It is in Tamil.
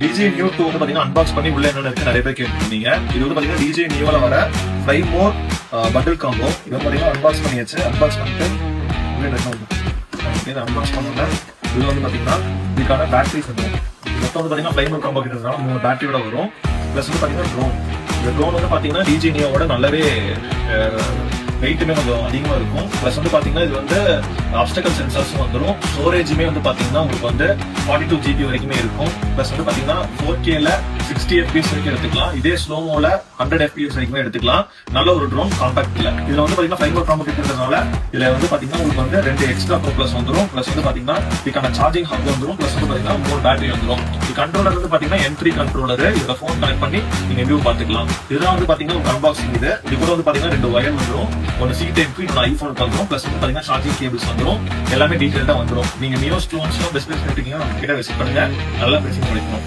DJI Neo 2 வந்து பாத்தீங்கன்னா அன்பாக்ஸ் பண்ணி உள்ள என்னென்ன இருக்கு நிறைய பேர் கேட்டிருந்தீங்க. இது வந்து பாத்தீங்கன்னா DJI Neoல வர Fly More பண்டில் காம்போ. இது பாத்தீங்கன்னா அன்பாக்ஸ் பண்ணியாச்சு. அன்பாக்ஸ் பண்ணிட்டு அன்பாக்ஸ் பண்ணோம்னா இது வந்து பாத்தீங்கன்னா இதுக்கான பேட்டரிஸ் வந்துடும். மொத்தம் வந்து பாத்தீங்கன்னா Fly More காம்போ கிட்டதுனால 3 பேட்டரியோட வரும். பிளஸ் வந்து பாத்தீங்கன்னா ட்ரோன். இந்த ட்ரோன் வந்து பாத்தீங்கன்னா DJI Neoவோட நல்லாவே வெயிட்டுமே கொஞ்சம் அதிகமா இருக்கும். பிளஸ் வந்து பாத்தீங்கன்னா இது வந்து ஆப்ஸ்டக்கல் சென்சார்ஸும் வந்துடும். ஸ்டோரேஜுமே வந்து பாத்தீங்கன்னா உங்களுக்கு வந்து 42 GB வரைக்குமே இருக்கும். பிளஸ் வந்து பாத்தீங்கன்னா 4Kல 60 FPS வரைக்கும் எடுத்துக்கலாம். இதே ஸ்லோமோல 100 FPS வரைக்குமே எடுத்துக்கலாம். நல்ல ஒரு ட்ரோன் காம்பாக்ட்ல. இதுல வந்து பாத்தீங்கன்னா Fly More காம்போ இருக்கிறதுனால இதுல வந்து பாத்தீங்கன்னா உங்களுக்கு வந்து 2 எக்ஸ்ட்ரா ப்ளஸ் வந்துடும். பிளஸ் வந்து பாத்தீங்கன்னா இதுக்கான சார்ஜிங் ஹப் வந்துடும். பிளஸ் வந்து பாத்தீங்கன்னா 3 பேட்டரி வந்துடும். இது கண்ட்ரோலர் வந்து பாத்தீங்கன்னா M3 கண்ட்ரோலர். இதுல போன் கனெக்ட் பண்ணி நீங்க வியூ பாத்துக்கலாம். இதுதான் வந்து பாத்தீங்கன்னா ஒரு அன்பாக்சிங். இது கூட வந்து பாத்தீங்கன்னா 2 வயர் வந்துடும். ஒன்னு C type இன்னொரு ஐபோனுக்கு வந்துடும். பிளஸ் வந்து பாத்தீங்கன்னா சார்ஜிங் கேபிள்ஸ் வந்துடும். எல்லாமே டீடைல்டா வந்துடும். நீங்க நியோ ஸ்டோன்ஸ் பெஸ்ட் இருக்கீங்கன்னா நம்ம கிட்ட விசிட் பண்ணுங்க. நல்லா பேசி முடிக்கணும்.